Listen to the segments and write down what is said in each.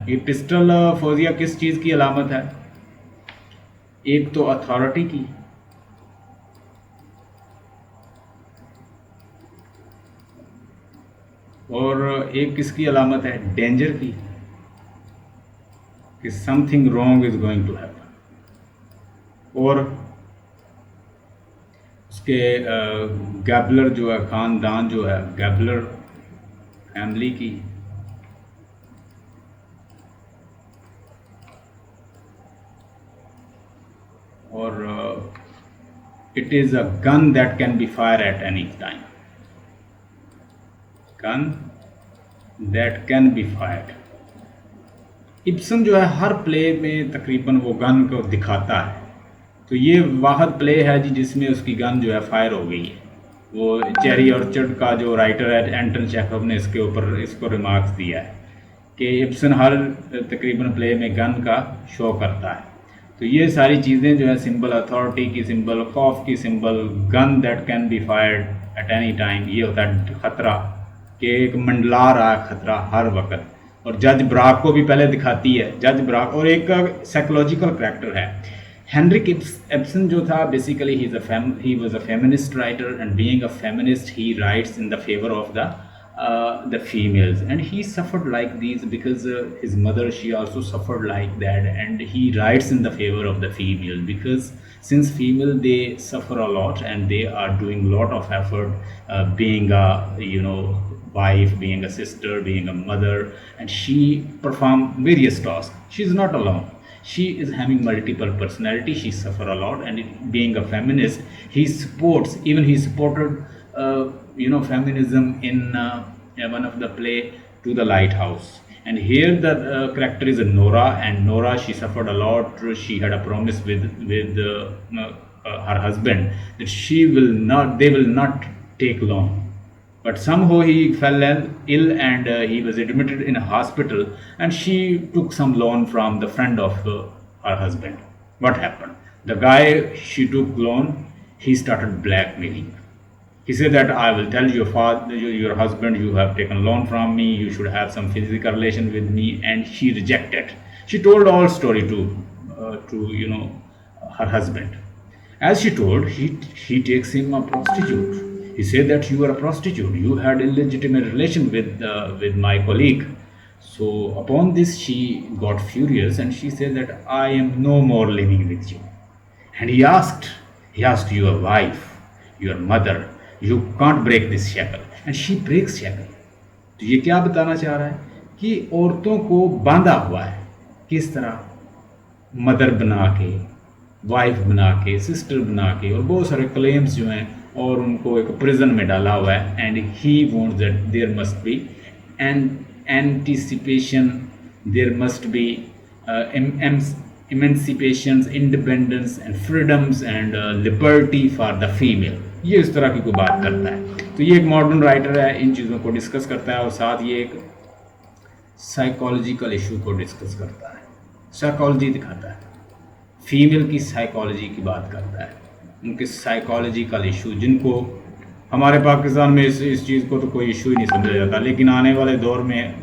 ये पिस्टल फोजिया किस चीज़ की अलामत है? एक तो अथॉरिटी की, और एक किसकी अलामत है? डेंजर की, कि something wrong is going to happen. और उसके गैबलर जो है, ख़ानदान जो है, गैबलर फैमिली की। और it is a gun that can be fire at any time, gun that can be fired. Ibsen जो है हर प्ले में तकरीबन वो गन को दिखाता है। तो ये वाहद प्ले है जी जिसमें उसकी गन जो है फायर हो गई है। वो चेरी ऑर्चर्ड का जो राइटर है एंटन चेखव ने इसके ऊपर इसको रिमार्क्स दिया है कि इब्सन हर तकरीबन प्ले में गन का शो करता है। तो ये सारी चीज़ें जो है, सिंबल अथॉरिटी की सिंबल, खौफ की symbol, gun that can be fired at any time, ये होता है ख़तरा, कि एक मंडला रहा है ख़तरा हर वक्त। और जज ब्राक को भी पहले दिखाती है, जज ब्राक, और एक साइकोलॉजिकल करैक्टर है हेनरिक एब्सन जो था। Basically he was a feminist writer, and being a feminist he rights in the favour of the females, and he suffered like these because his mother, she also suffered like that, and he writes in the favor of the female because since female they suffer a lot and they are doing a lot of effort, being a wife, being a sister, being a mother, and she perform various tasks. She is not alone, she is having multiple personality, she suffer a lot, and being a feminist, he supports, even he supported feminism in one of the play To the Lighthouse. And here the character is Nora, and Nora, she suffered a lot. She had a promise with her husband that they will not take loan, but somehow he fell ill, and he was admitted in a hospital, and she took some loan from the friend of her husband. What happened? The guy she took loan, he started blackmailing. He said that I will tell your father, your husband, you have taken loan from me, you should have some physical relation with me, and she rejected. She told all story to her husband. As she told, he takes him a prostitute. He said that you are a prostitute. You had illegitimate relation with my colleague. So upon this, she got furious, and she said that I am no more living with you. And he asked your wife, your mother, you can't break this shackle, and she breaks shackle. तो ये क्या बताना चाह रहा है कि औरतों को बांधा हुआ है, किस तरह? मदर बना के, वाइफ बना के, सिस्टर बना के, और बहुत सारे क्लेम्स जो हैं, और उनको एक प्रिजन में डाला हुआ है। And he wants that there must be an anticipation, there must be emancipations, independence and freedoms and liberty for the female। ये इस तरह की कोई बात करता है। तो ये एक मॉडर्न राइटर है, इन चीज़ों को डिस्कस करता है, और साथ ये एक साइकोलॉजिकल इशू को डिस्कस करता है, साइकोलॉजी दिखाता है, फीमेल की साइकोलॉजी की बात करता है, उनके साइकोलॉजिकल इशू, जिनको हमारे पाकिस्तान में इस चीज़ को तो कोई इशू ही नहीं समझा जाता। लेकिन आने वाले दौर में,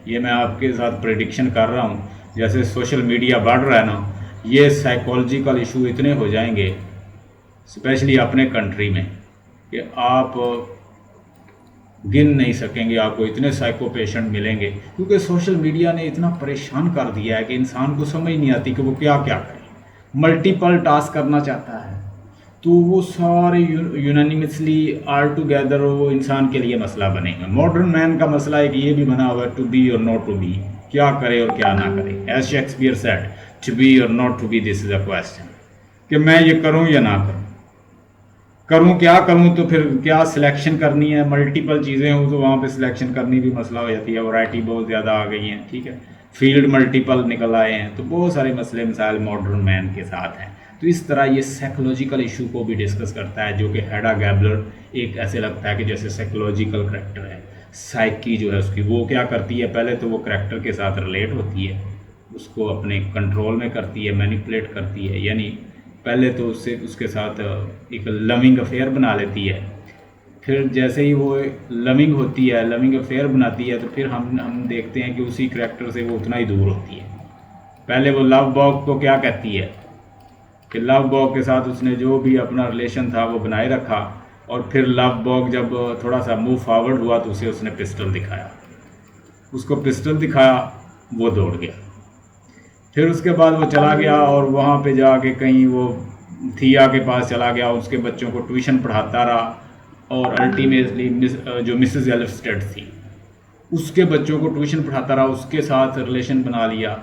ये मैं आपके साथ प्रेडिक्शन कर रहा हूँ, जैसे सोशल मीडिया बढ़ रहा है ना, ये साइकोलॉजिकल इशू इतने हो जाएंगे, स्पेशली अपने कंट्री में, कि आप गिन नहीं सकेंगे, आपको इतने साइको पेशेंट मिलेंगे, क्योंकि सोशल मीडिया ने इतना परेशान कर दिया है कि इंसान को समझ नहीं आती कि वो क्या क्या करे। मल्टीपल टास्क करना चाहता है, तो वो सारे यूनानिमसली आल टुगेदर वो इंसान के लिए मसला बनेगा। मॉडर्न मैन का मसला एक ये भी बना हुआ है, टू बी और नॉट टू बी, क्या करे और क्या ना करे। As Shakespeare said, to be और not to be, this is a question, कि मैं ये करूं या ना करूं, करूं क्या करूं, तो फिर क्या सिलेक्शन करनी है, मल्टीपल चीज़ें हो तो वहाँ पे सिलेक्शन करनी भी मसला हो जाती है। वैरायटी बहुत ज़्यादा आ गई हैं, ठीक है, फील्ड मल्टीपल निकल आए हैं, तो बहुत सारे मसले मसाइल मॉडर्न मैन के साथ हैं। तो इस तरह ये साइकोलॉजिकल इशू को भी डिस्कस करता है, जो कि हेडा गैबलर एक ऐसे लगता है कि जैसे साइकोलॉजिकल करैक्टर है। साइकी जो है उसकी, वो क्या करती है, पहले तो वो करैक्टर के साथ रिलेट होती है, उसको अपने कंट्रोल में करती है, मैनिपुलेट करती है, यानी पहले तो उसके साथ एक लविंग अफेयर बना लेती है, फिर जैसे ही वो लविंग होती है, लविंग अफेयर बनाती है, तो फिर हम देखते हैं कि उसी करैक्टर से वो उतना ही दूर होती है। पहले वो लव बॉग को क्या कहती है कि लव बॉग के साथ उसने जो भी अपना रिलेशन था वो बनाए रखा, और फिर लव बॉग जब थोड़ा सा मूव फॉरवर्ड हुआ तो उसे उसने पिस्टल दिखाया, उसको पिस्टल दिखाया, वो दौड़ गया। फिर उसके बाद वो चला गया और वहाँ पे जाके कहीं वो थिया के पास चला गया, उसके बच्चों को ट्यूशन पढ़ाता रहा, और अल्टीमेटली जो मिसेस एलिस्टेड थी उसके बच्चों को ट्यूशन पढ़ाता रहा, उसके साथ रिलेशन बना लिया,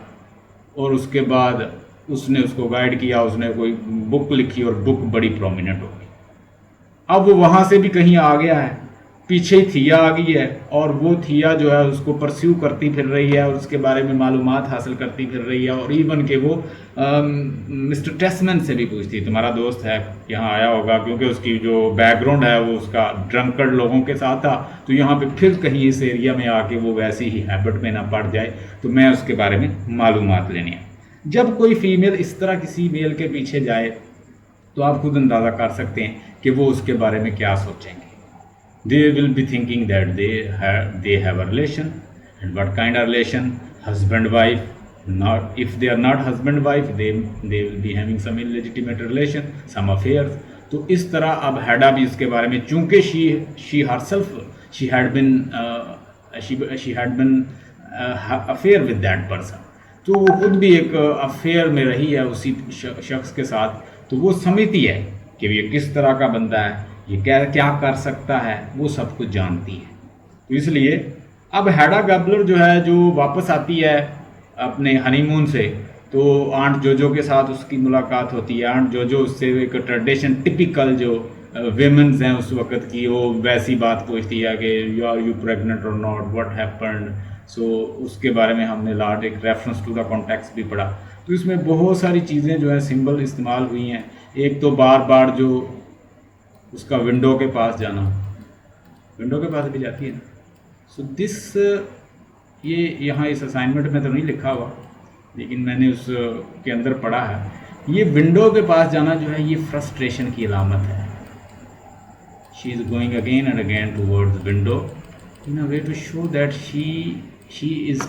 और उसके बाद उसने उसको गाइड किया, उसने कोई बुक लिखी और बुक बड़ी प्रोमिनेंट हो गई। अब वो वहाँ से भी कहीं आ गया है, पीछे ही थिया आ गई है, और वो थिया जो है उसको परस्यू करती फिर रही है और उसके बारे में मालूमात हासिल करती फिर रही है, और इवन के वो मिस्टर टेस्मैन से भी पूछती, तुम्हारा दोस्त है यहाँ आया होगा, क्योंकि उसकी जो बैकग्राउंड है वो उसका ड्रंकर्ड लोगों के साथ था, तो यहाँ पे फिर कहीं इस एरिया में आके वो वैसी ही हैबिट में ना पड़ जाए, तो मैं उसके बारे में मालूमात लेनी है। जब कोई फीमेल इस तरह किसी मेल के पीछे जाए तो आप खुद अंदाज़ा कर सकते हैं कि वो उसके बारे में क्या सोचेंगे। They will be thinking that they have a relation, and what kind of relation, husband wife, not if they are not husband wife, they will be having some illegitimate relation, some affairs। तो इस तरह अब हैडा भी इसके बारे में, चूंकि she herself she had been affair with that person, तो वो खुद भी एक अफेयर में रही है उसी शख्स के साथ, तो वो समझती है कि ये किस तरह का बंदा है, ये क्या क्या कर सकता है, वो सब कुछ जानती है। तो इसलिए अब हैडा गैबलर जो है, जो वापस आती है अपने हनीमून से, तो आंट जोजो के साथ उसकी मुलाकात होती है। आंट जोजो उससे एक ट्रेडिशन टिपिकल जो वेमेंस हैं उस वक्त की, वो वैसी बात पूछती है कि यू प्रेग्नेंट और नॉट, व्हाट हैपेंड। सो उसके बारे में हमने लाट एक रेफरेंस टू द कॉन्टेक्स्ट भी पढ़ा। तो इसमें बहुत सारी चीज़ें जो है सिंबल इस्तेमाल हुई हैं। एक तो बार बार जो उसका विंडो के पास जाना, विंडो के पास भी जाती है ना। सो दिस ये यहाँ इस असाइनमेंट में तो नहीं लिखा हुआ, लेकिन मैंने उस के अंदर पढ़ा है। ये विंडो के पास जाना जो है ये फ्रस्ट्रेशन की अलामत है। She is going again and again towards window in a way to show that she is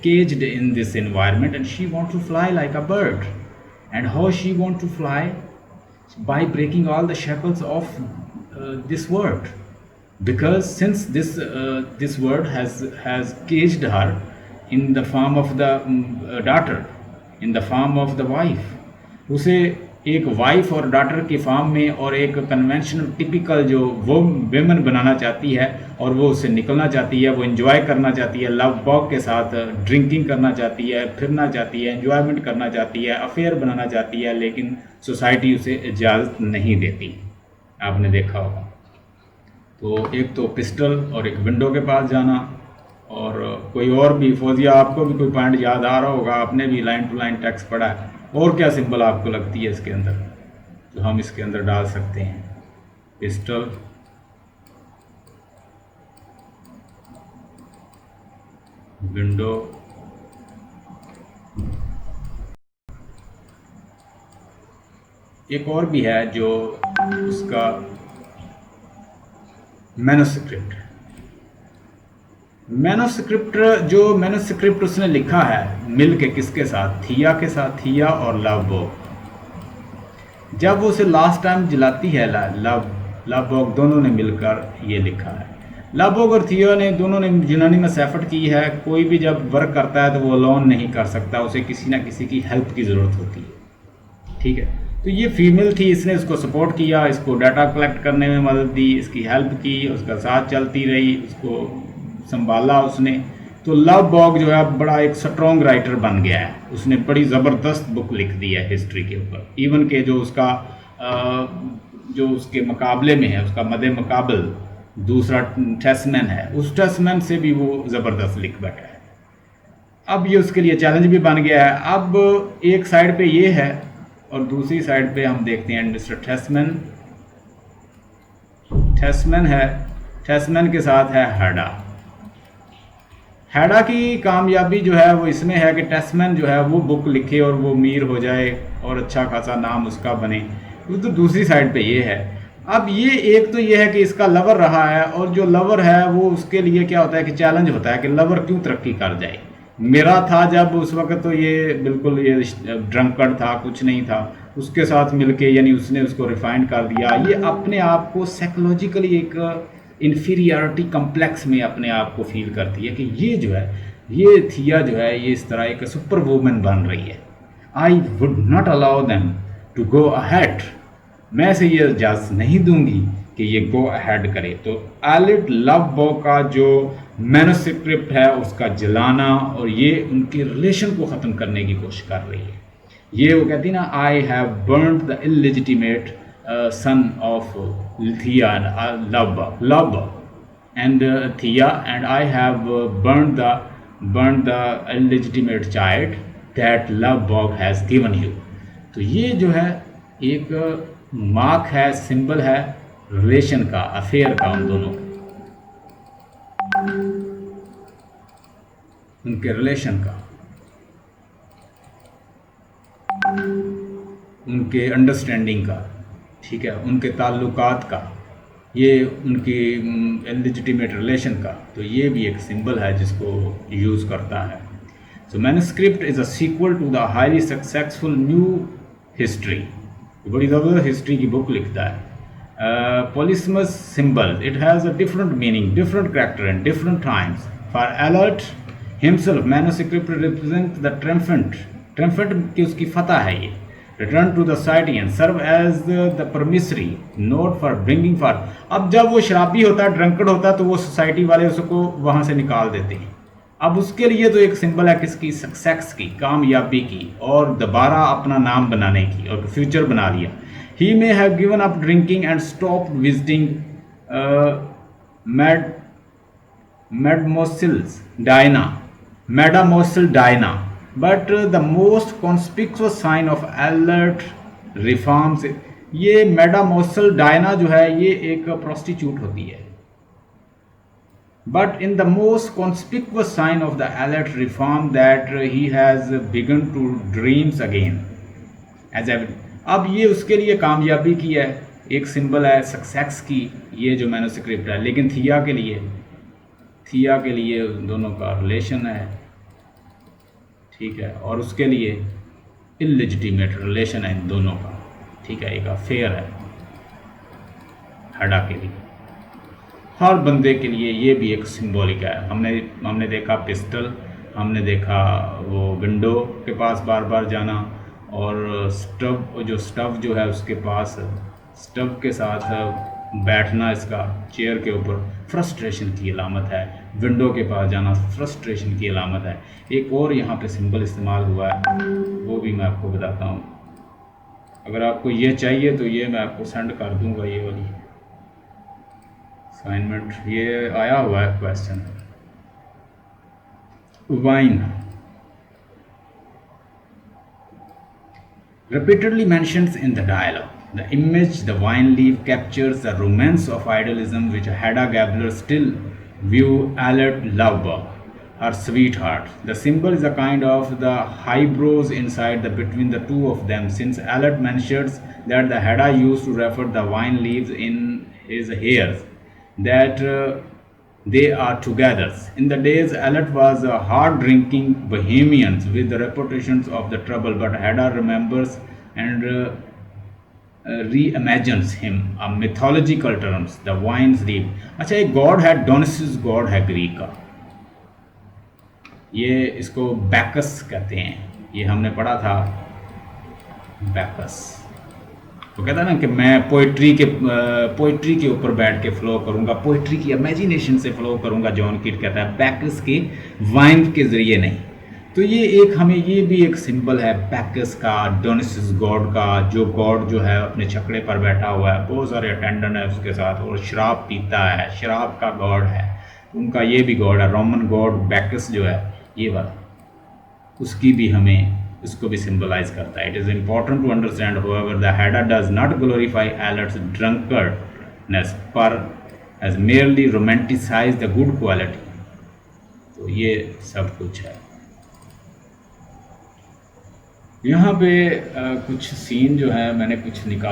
caged in this environment, and she want to fly like a bird. And how she want to fly? By breaking all the shackles of this world, because since this world has caged her in the form of the daughter, in the form of the wife, उसे एक wife और daughter के form में और एक conventional typical जो वो वेमन बनाना चाहती है, और वो उससे निकलना चाहती है, वो एंजॉय करना चाहती है, लव बॉग के साथ ड्रिंकिंग करना चाहती है, फिरना चाहती है, एंजॉयमेंट करना चाहती है, अफेयर बनाना चाहती है, लेकिन सोसाइटी उसे इजाज़त नहीं देती। आपने देखा होगा। तो एक तो पिस्टल और एक विंडो के पास जाना, और कोई और भी, फौजिया आपको भी कोई पॉइंट याद आ रहा होगा, आपने भी लाइन टू लाइन टेक्स्ट पढ़ा है। और क्या सिंबल आपको लगती है इसके अंदर जो हम इसके अंदर डाल सकते हैं? पिस्टल, विंडो, एक और भी है जो उसका मैन्युस्क्रिप्ट। मैन्युस्क्रिप्ट उसने लिखा है मिल के किसके साथ? थिया के साथ, थिया और लव बॉग। जब वो उसे लास्ट टाइम जलाती है, लव बॉग दोनों ने मिलकर ये लिखा है। लव बॉग और थिया ने दोनों ने यूनानिमस एफर्ट की है। कोई भी जब वर्क करता है तो वो अलोन नहीं कर सकता, उसे किसी ना किसी की हेल्प की ज़रूरत होती है। ठीक है, तो ये फीमेल थी, इसने इसको सपोर्ट किया, इसको डाटा कलेक्ट करने में मदद दी, इसकी हेल्प की, उसका साथ चलती रही, उसको संभाला उसने। तो लव बॉग जो है बड़ा एक स्ट्रॉन्ग राइटर बन गया है। उसने बड़ी ज़बरदस्त बुक लिख दी है हिस्ट्री के ऊपर। इवन के जो उसका जो उसके मुकाबले में है, उसका मदे मुकाबल दूसरा टेस्मैन है, उस टेस्मैन से भी वो ज़बरदस्त लिख बैठा है। अब ये उसके लिए चैलेंज भी बन गया है। अब एक साइड पे ये है और दूसरी साइड पे हम देखते हैं मिस्टर टेस्मैन है। टेस्मैन के साथ है हैडा। हैडा की कामयाबी जो है वो इसमें है कि टेस्मैन जो है वो बुक लिखे और वो अमीर हो जाए और अच्छा खासा नाम उसका बने। तो दूसरी साइड पे ये है। अब ये एक तो ये है कि इसका लवर रहा है, और जो लवर है वो उसके लिए क्या होता है कि चैलेंज होता है कि लवर क्यों तरक्की कर जाए। मेरा था जब उस वक्त तो ये बिल्कुल ये ड्रंकर्ड था, कुछ नहीं था, उसके साथ मिलके यानी उसने उसको रिफाइंड कर दिया। ये अपने आप को साइकोलॉजिकली एक इन्फीरियरिटी कम्प्लेक्स में अपने आप को फील करती है कि ये जो है, ये थिया जो है ये इस तरह एक सुपर वूमेन बन रही है। I would not allow them to go ahead, मैं से ये इजाज़त नहीं दूंगी कि ये गो अहेड करे। तो एलिड लवबर्ग का जो मैन्युस्क्रिप्ट है उसका जलाना, और ये उनके रिलेशन को ख़त्म करने की कोशिश कर रही है। ये वो कहती ना, I have burned the illegitimate son of थिया एंड लवबर्ग एंड थिया, and I have burned the illegitimate child that Lovebird has given you। तो ये जो है एक मार्क है, सिंबल है रिलेशन का, अफेयर का, उन दोनों उनके रिलेशन का, उनके अंडरस्टैंडिंग का, ठीक है, उनके ताल्लुकात का, ये उनकी इलिजिटिमेट रिलेशन का। तो ये भी एक सिंबल है जिसको यूज़ करता है। So manuscript is a sequel to the highly successful new history, बड़ी ज़बरदस्त हिस्ट्री की बुक लिखता है। Polysemous symbol, it has a different meaning, different character and different times. For Alert himself manuscript represent the triumphant की उसकी फतह है ये। Return to the society and serve as the promissory note for bringing for. अब जब वो शराबी होता है, ड्रंकर्ड होता है, तो वो सोसाइटी वाले उसको वहाँ से निकाल देते हैं। अब उसके लिए तो एक सिंबल है किसकी, सक्सेस की, कामयाबी की, और दोबारा अपना नाम बनाने की, और फ्यूचर बना लिया। He may have given up drinking and stop visiting mademoiselle Diana, but the most conspicuous sign of Alert reforms. ये मेडामोसिल डायना जो है ये एक प्रोस्टिट्यूट होती है, but in the most conspicuous sign of the alert reform that he has begun to dreams again as अब ये उसके लिए कामयाबी की है, एक सिंबल है सक्सेस की, ये जो मैन्युस्क्रिप्ट है। लेकिन थिया के लिए दोनों का रिलेशन है, ठीक है, और उसके लिए इलिजिटिमेट रिलेशन है इन दोनों का, ठीक है, एक अफेयर है हडा के लिए। हर बंदे के लिए ये भी एक सिंबॉलिक है। हमने देखा पिस्टल, हमने देखा वो विंडो के पास बार बार जाना, और स्टव जो है उसके पास, स्टव के साथ बैठना इसका चेयर के ऊपर फ्रस्ट्रेशन की अलामत है। विंडो के पास जाना फ्रस्ट्रेशन की अलामत है। एक और यहाँ पे सिंबल इस्तेमाल हुआ है, वो भी मैं आपको बताता हूँ। अगर आपको ये चाहिए तो ये मैं आपको सेंड कर दूँगा, ये वाली असाइनमेंट, ये आया हुआ है question. Wine repeatedly mentions in the dialogue. The image, the wine leaf, captures the romance of idealism which Hedda Gabler still view Alert Lovebird, her sweetheart. The symbol is a kind of the highbrows inside between the two of them, since Alert mentions that the Hedda used to refer the wine leaves in his hairs, that they are together. In the days, Alert was a hard-drinking bohemian with the reputations of the trouble, but Hedda remembers and reimagines him a mythological terms, the wine's leaf. अच्छा, एक God है, डोनिसिस God है Greek का, ये इसको Bacchus कहते हैं, ये हमने पढ़ा था बैकस। तो कहता है ना कि मैं पोइट्री के ऊपर बैठ के फ्लो करूँगा, पोइट्री की इमेजिनेशन से फ्लो करूँगा, जॉन कीट कहता है, बैकस के वाइन के ज़रिए नहीं। तो ये एक हमें ये भी एक सिंबल है बैकस का, डोनिसिस गॉड का, जो गॉड जो है अपने छकड़े पर बैठा हुआ है, बहुत सारे अटेंडेंट है उसके साथ, और शराब पीता है, शराब का गॉड है उनका, ये भी गॉड है, रोमन गॉड बैकस जो है ये वाला, उसकी भी हमें इसको भी सिंबलाइज करता है। It is important to understand however the Hedda does not glorify Alert's drunkardness पर as merely romanticize the good quality. तो ये सब कुछ है। यहाँ पे कुछ सीन जो है मैंने कुछ निकाल